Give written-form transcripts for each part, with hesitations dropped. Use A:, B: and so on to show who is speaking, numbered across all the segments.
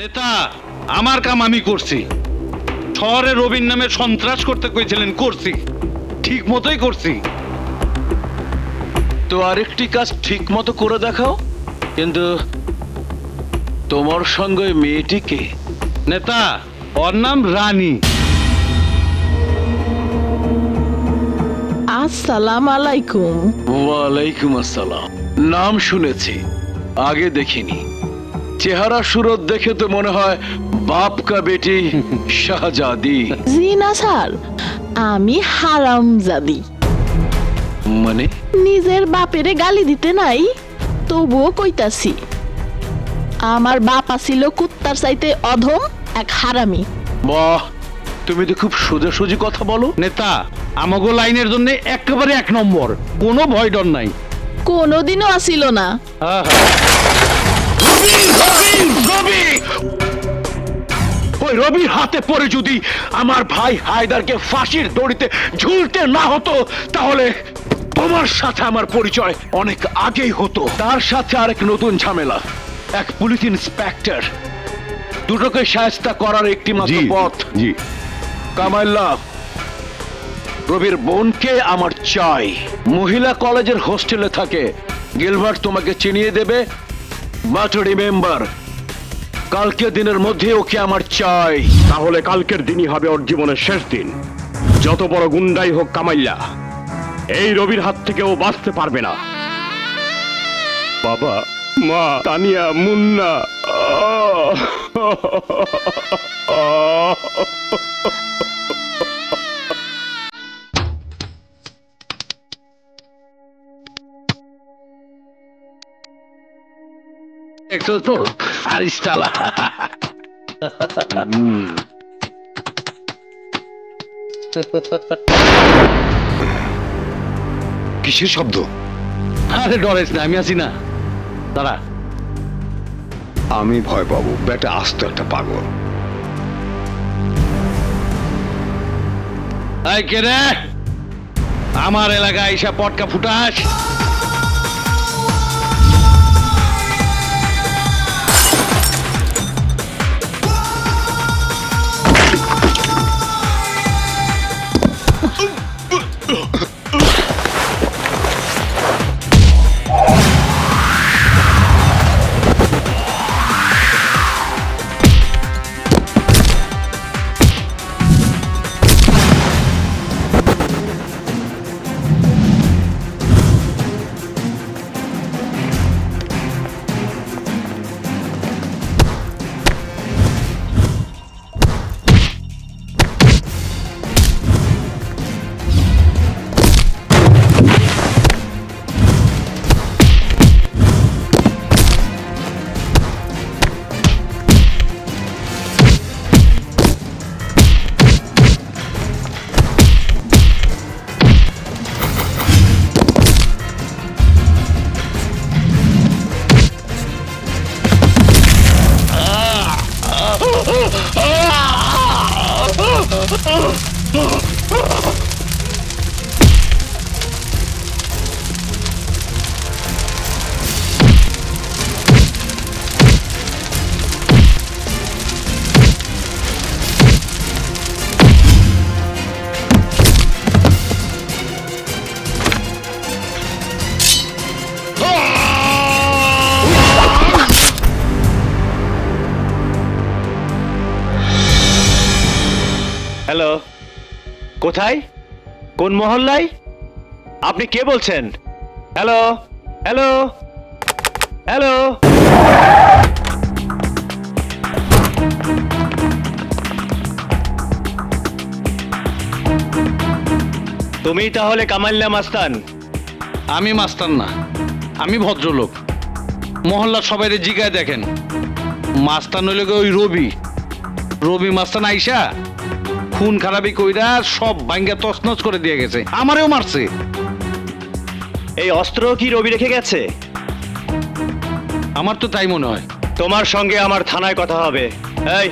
A: নেতা, আমার কাম আমি করছি। শহরে রবির নামে সন্ত্রাস করতে কইছিলেন, করছি, ঠিক মতোই করছি।
B: তো আরেকটি কাজ ঠিক মতো করে দেখাও। কিন্তু তোমার সঙ্গে মেয়েটিকে?
A: নেতা, ওর নাম রানী।
C: আসসালাম আলাইকুম।
B: ওয়ালাইকুম আসসালাম। নাম শুনেছি, আগে দেখিনি। চেহারা সুরত দেখে তো মনে হয় বাপ কা বেটি শাহজাদি।
C: জি না স্যার, আমি হারামজাদি।
B: মানে?
C: নিজের বাপেরে গালি দিতে নাই, তবুও কইতাছি আমার বাপ ছিল কুত্তার চাইতে অধম এক হারামি।
B: বাহ, তুমি তো খুব সোজাসুজি কথা বলো।
A: নেতা, আমাগো লাইনের জন্য একেবারে 1 নম্বর, কোনো ভয় ডর নাই।
C: কোনোদিনও আসিল না।
B: ওই রবির হাতে পড়ে যদি আমার ভাই হায়দারকে ফাঁসির দড়িতে ঝুলতে না হতো, তাহলে তোমার সাথে আমার পরিচয় অনেক আগেই হতো। তার সাথে আরেক নতুন ঝামেলা, এক পুলিশ ইন্সপেক্টর। দুটোকে শায়েস্তা করার একটি মাত্র পথ।
A: জি
B: কামাইল্লা, রবির বোনকে আমার চাই। মহিলা কলেজের হোস্টেলে থাকে। গিলবার্ট তোমাকে চিনিয়ে দেবে। বাট রিমেম্বার, কালকে দিনের মধ্যে ওকে আমার চাই।
D: তাহলে কালকের দিনই হবে ওর জীবনের শেষ দিন। যত বড় গুন্ডাই হোক কামাইল্লা, এই রবির হাত থেকে ও বাঁচতে পারবে না। বাবা, মা, তানিয়া, মুন্না,
A: কিসের শব্দ? আরে ডরেস না, আমি আছি না। দাঁড়া।
D: আমি ভয় পাবো? বেটা আস্ত একটা পাগল।
A: এই কে রে? আমার এলাকায় এসে পটকা ফুটাস?
E: হ্যালো, কোথায়? কোন মহল্লায়? আপনি কে বলছেন? Hello hello hello. তুমি তাহলে কামাইল্লা মাস্তান?
A: আমি মাস্তান না, আমি ভদ্রলোক। মহল্লার সবাই জিগায় দেখেন, মাস্তান হইলে ওই রবি। রবি মাস্তান আইসা খুন খারাপি কইরা সব ভাঙ্গা তছনছ করে দিয়ে গেছে, আমারেও মারছে।
E: এই অস্ত্র কি রবি রেখে গেছে?
A: আমার তো তাই মনে হয়।
E: তোমার সঙ্গে আমার থানায় কথা হবে। এই,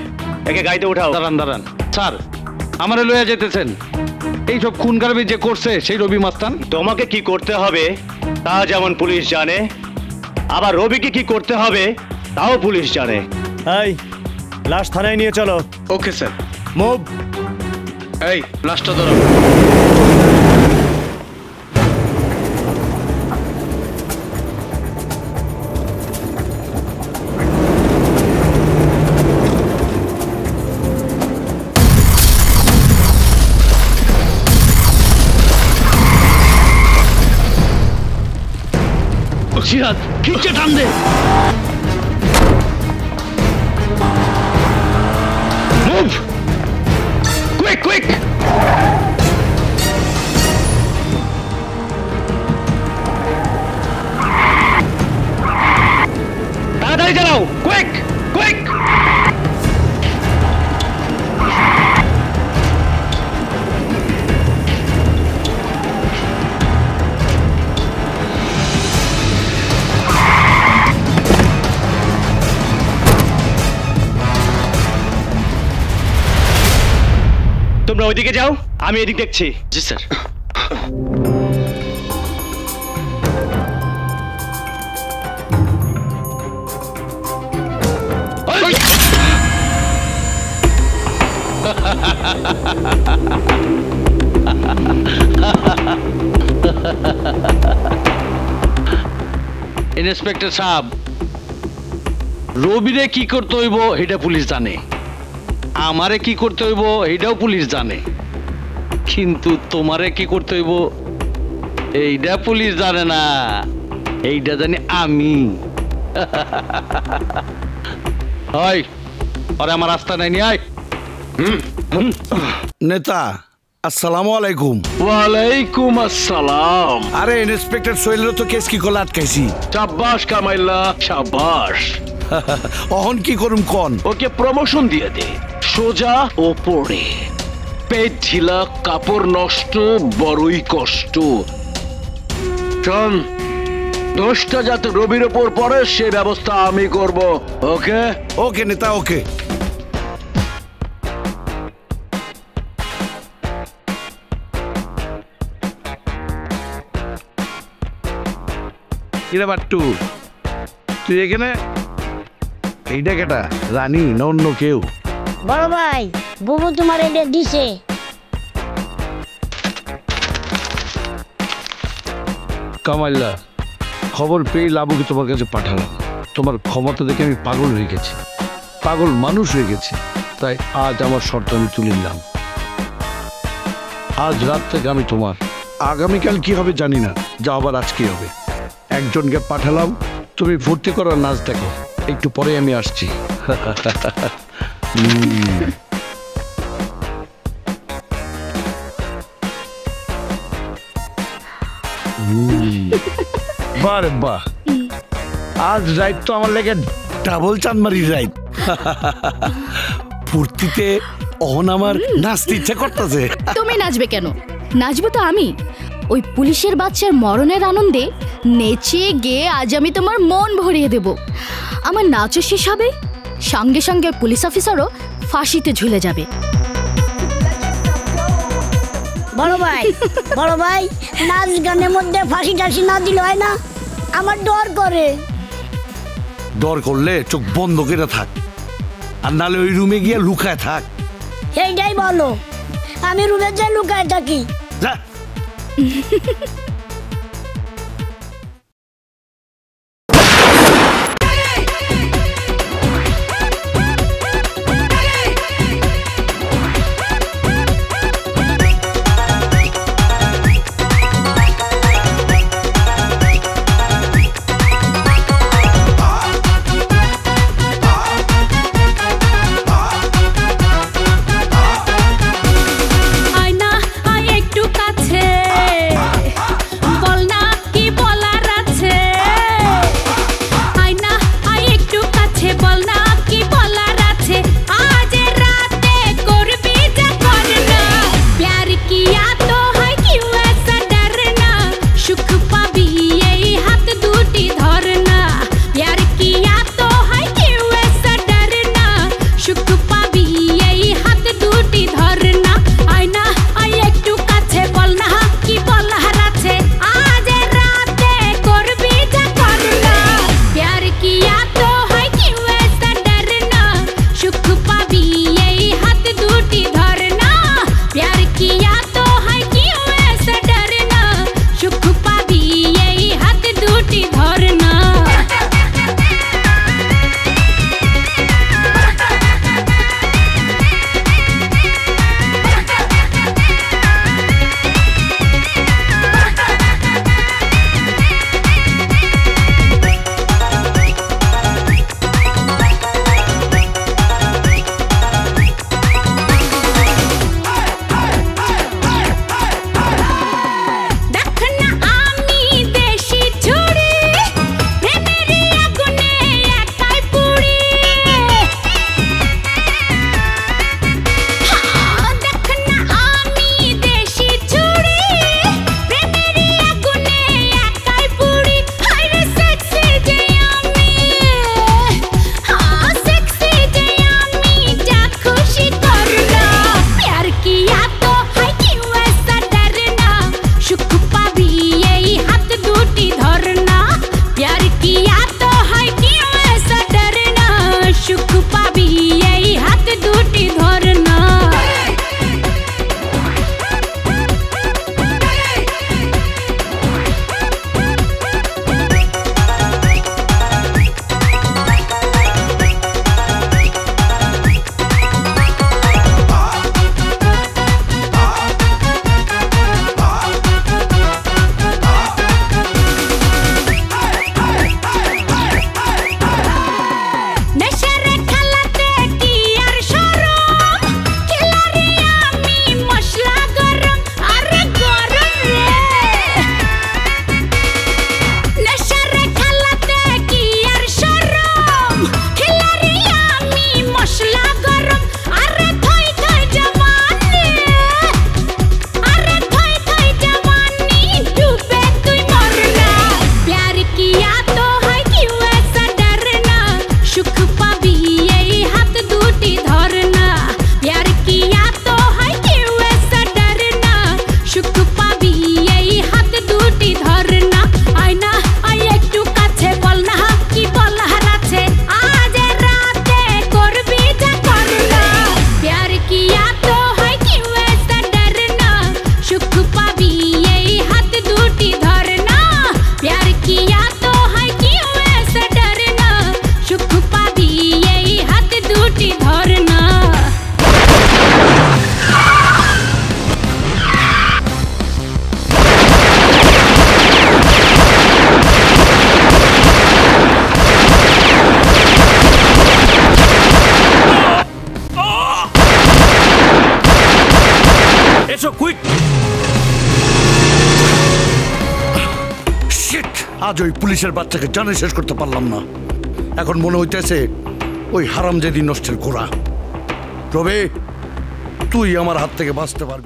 E: একে গাড়িতে উঠাও।
A: দাঁড়ান দাঁড়ান স্যার, আমারে লইয়া যেতেছেন? এইসব খুন খারাপি যে করছে সেই রবি মাস্তান।
E: তোমাকে কি করতে হবে তা যেমন পুলিশ জানে, আবার রবিকে কি করতে হবে তাও পুলিশ জানে। এই, লাশ থানায় নিয়ে চলো।
A: Okay sir.
E: মুভ।
A: এই লাশটা ধরো।
B: সিরাজ খিচে টান দে। Move quick quick. তাড়াতাড়ি চালাও, কুইক কুইক।
E: তোমরা ওইদিকে যাও, আমি এদিক দেখছি।
A: জি স্যার। ইন্সপেক্টর সাহেব, রবিরে কি করতে হইব এটা পুলিশ জানে, আমারে কি করতে হইব এইটাও পুলিশ জানে, কিন্তু তোমারে কি করতে হইব এইটা পুলিশ জানে না, এইটা জানি আমি। হয় আরে আমার রাস্তা নাই নি। আয়
F: নেতা, আসসালামু আলাইকুম।
B: ওয়ালাইকুম আসসালাম।
F: আরে ইন্সপেক্টর সোহেলের তো কেস কি করলে আটকাইছি।
B: শাবাশ কামাইল্লা শাবাশ।
F: অহন কি করুম কোন?
B: ওকে প্রমোশন দিয়ে দে, সোজা ওপরে। পেট ঢিলা, কাপড় নষ্ট, বড়ই কষ্ট। শোন, দোষটা যাতে রবির ওপর পড়ে সে ব্যবস্থা আমি করব। ওকে
F: ওকে নেতা, ওকে। কিরে বাট্টু, তুই এখানে? এইটা কেটা, রানী না অন্য কেউ?
G: বড় ভাই, বুবু তোমার এটা দিছে।
F: কামাইল্লা, খবর পেয়ে লাবুকে তোমার কাছে পাঠালাম। তোমার ক্ষমতা দেখে আমি পাগল হয়ে গেছি, পাগল মানুষ হয়ে গেছি। তাই আজ আমার শর্ত আমি তুলে নিলাম। আজ রাত থেকে আমি তোমার। আগামীকাল কি হবে জানি না, যা আবার আজকে হবে। একজনকে পাঠালাম, তুমি ফুর্তি করার নাচ দেখো। একটু পরে আমি আসছি। বারে বাহ, আজ রাইট তো আমার লেগে ডাবল চাঁদমারির রাইট। ফুর্তিতে অহন আমার নাচতে ইচ্ছা করতেছে।
H: তুমি নাচবে কেন? নাচবো তো আমি। ওই পুলিশের বাচ্চার মরণের আনন্দে নেচে গিয়ে আজ আমি তোমার মন ভরিয়ে দেব। আমার নাচও শেষ হবে, সঙ্গে সঙ্গে পুলিশ অফিসারও ফাঁসিতে ঝুলে যাবে।
G: বড় ভাই, নাচ গানের মধ্যে ফাঁসি টাসি না দিলে হয় না? আমার ডর করে।
F: ডর করলে চোখ বন্ধ করে থাক, আর নালে ওই রুমে গিয়ে লুকায় থাক।
G: সেইটাই বলো, আমি রুমে যাই লুকায় থাকি।
F: যা। আসো কুইক। শিট, আজ ওই পুলিশের বাচ্চাকে জানে শেষ করতে পারলাম না। এখন মনে হইতেছে ওই হারামজাদি নষ্টের ঘোড়া। রবি, তুই আমার হাত থেকে বাঁচতে পারবি।